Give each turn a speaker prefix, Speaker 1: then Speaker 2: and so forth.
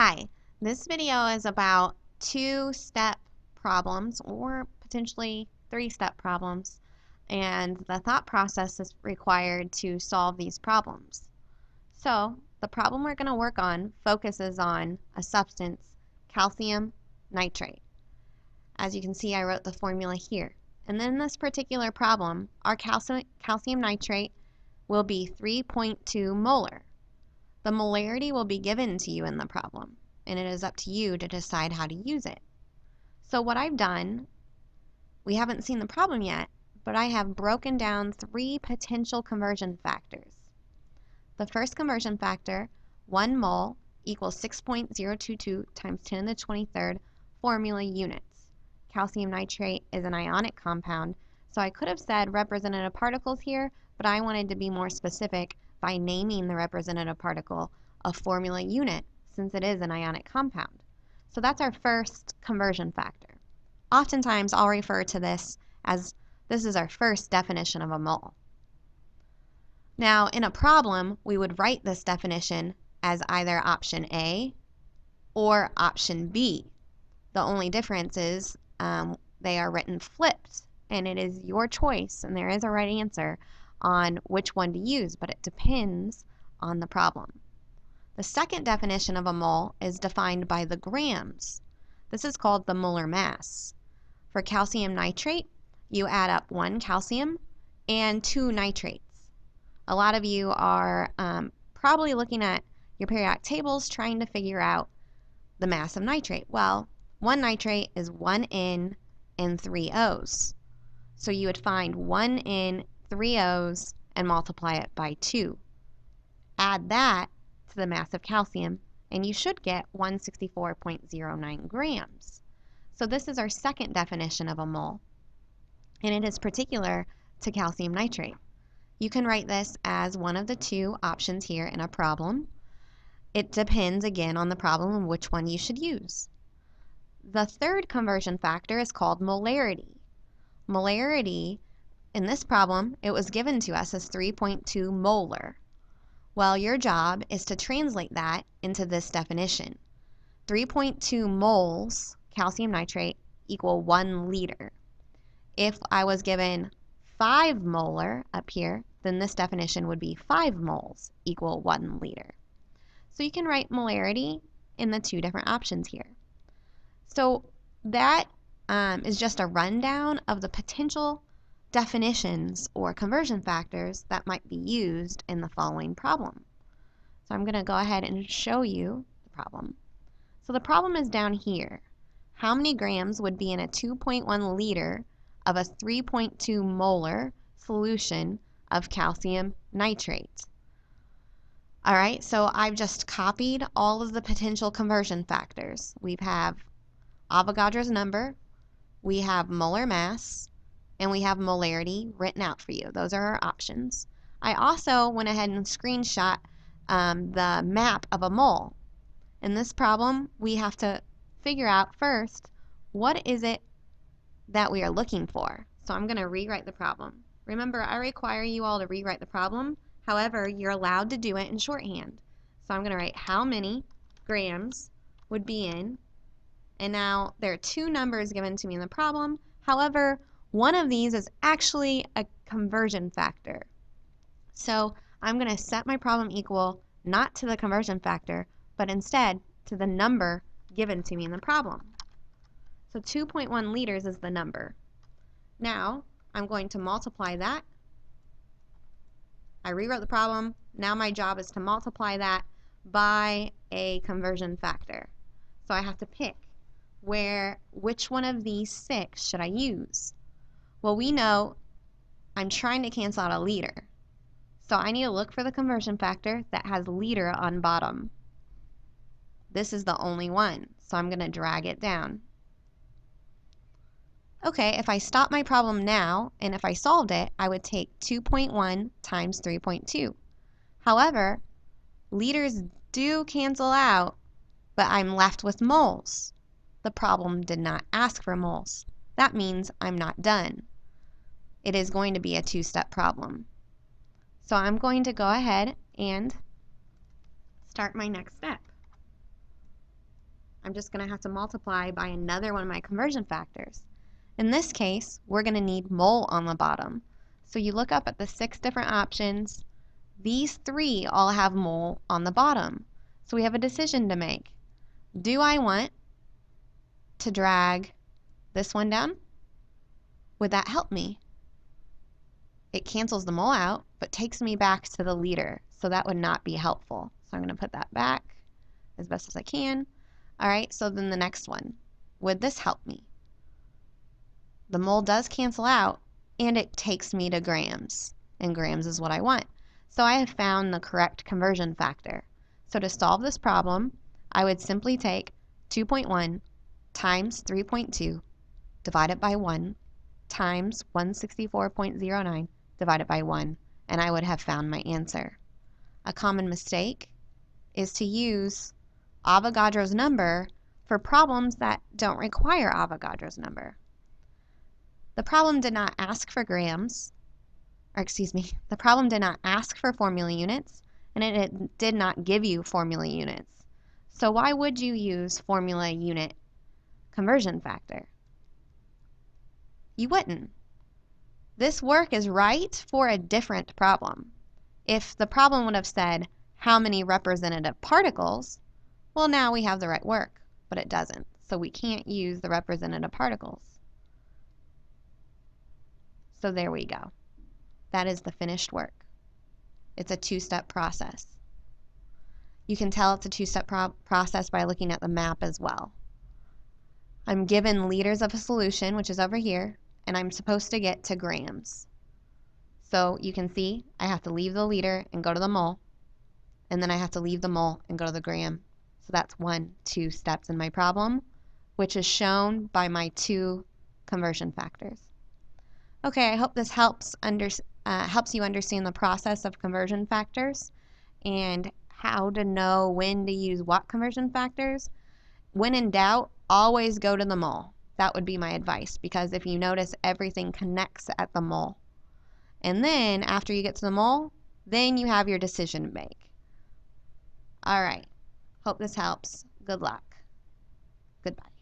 Speaker 1: Hi, this video is about two-step problems or potentially three-step problems and the thought process is required to solve these problems. So the problem we're going to work on focuses on a substance, calcium nitrate. As you can see, I wrote the formula here. And in this particular problem, our calcium nitrate will be 3.2 molar. The molarity will be given to you in the problem, and it is up to you to decide how to use it. So what I've done, we haven't seen the problem yet, but I have broken down three potential conversion factors. The first conversion factor, 1 mole equals 6.022 times 10 to the 23rd formula units. Calcium nitrate is an ionic compound, so I could have said representative particles here, but I wanted to be more specific by naming the representative particle a formula unit since it is an ionic compound. So that's our first conversion factor. Oftentimes I'll refer to this as this is our first definition of a mole. Now in a problem we would write this definition as either option A or option B. The only difference is they are written flipped, and it is your choice, and there is a right answer on which one to use, but it depends on the problem. The second definition of a mole is defined by the grams. This is called the molar mass. For calcium nitrate, you add up 1 calcium and 2 nitrates. A lot of you are probably looking at your periodic tables trying to figure out the mass of nitrate. Well, 1 nitrate is 1 N and 3 O's. So you would find 1 N, 3 O's, and multiply it by 2. Add that to the mass of calcium, and you should get 164.09 grams. So this is our second definition of a mole, and it is particular to calcium nitrate. You can write this as one of the two options here in a problem. It depends again on the problem and which one you should use. The third conversion factor is called molarity. Molarity, in this problem, it was given to us as 3.2 molar. Well, your job is to translate that into this definition. 3.2 moles calcium nitrate equal 1 liter. If I was given 5 molar up here, then this definition would be 5 moles equal 1 liter. So you can write molarity in the two different options here. So that is just a rundown of the potential definitions or conversion factors that might be used in the following problem. So I'm going to go ahead and show you the problem. So the problem is down here. How many grams would be in a 2.1 liter of a 3.2 molar solution of calcium nitrate? All right, so I've just copied all of the potential conversion factors. We have Avogadro's number, we have molar mass, and we have molarity written out for you. Those are our options. I also went ahead and screenshot the map of a mole. In this problem, we have to figure out first, what is it that we are looking for? So I'm going to rewrite the problem. Remember, I require you all to rewrite the problem. However, you're allowed to do it in shorthand. So I'm going to write how many grams would be in. And now there are two numbers given to me in the problem. However, one of these is actually a conversion factor. So I'm going to set my problem equal not to the conversion factor, but instead to the number given to me in the problem. So 2.1 liters is the number. Now I'm going to multiply that. I rewrote the problem. Now my job is to multiply that by a conversion factor. So I have to pick which one of these 6 should I use? Well, we know I'm trying to cancel out a liter. So I need to look for the conversion factor that has liter on bottom. This is the only one, so I'm going to drag it down. Okay, if I stop my problem now, and if I solved it, I would take 2.1 times 3.2. However, liters do cancel out, but I'm left with moles. The problem did not ask for moles. That means I'm not done. It is going to be a two-step problem. So I'm going to go ahead and start my next step. I'm just going to have to multiply by another one of my conversion factors. In this case, we're going to need mole on the bottom. So you look up at the 6 different options. These 3 all have mole on the bottom. So we have a decision to make. Do I want to drag this one down? Would that help me? It cancels the mole out, but takes me back to the liter. So that would not be helpful. So I'm going to put that back as best as I can. All right, so then the next one. Would this help me? The mole does cancel out, and it takes me to grams, and grams is what I want. So I have found the correct conversion factor. So to solve this problem, I would simply take 2.1 times 3.2 divided by 1 times 164.09 divided by 1, and I would have found my answer. A common mistake is to use Avogadro's number for problems that don't require Avogadro's number. The problem did not ask for grams, or excuse me, the problem did not ask for formula units, and it did not give you formula units. So why would you use formula unit conversion factor? You wouldn't. This work is right for a different problem. If the problem would have said, how many representative particles, well, now we have the right work, but it doesn't. So we can't use the representative particles. So there we go. That is the finished work. It's a 2-step process. You can tell it's a 2-step process by looking at the map as well. I'm given liters of a solution, which is over here, and I'm supposed to get to grams. So you can see I have to leave the liter and go to the mole, and then I have to leave the mole and go to the gram. So that's 2 steps in my problem, which is shown by my 2 conversion factors. Okay, I hope this helps you understand the process of conversion factors and how to know when to use what conversion factors. When in doubt, always go to the mole. That would be my advice, because if you notice, everything connects at the mole. And then after you get to the mole, then you have your decision to make. All right, hope this helps. Good luck. Goodbye.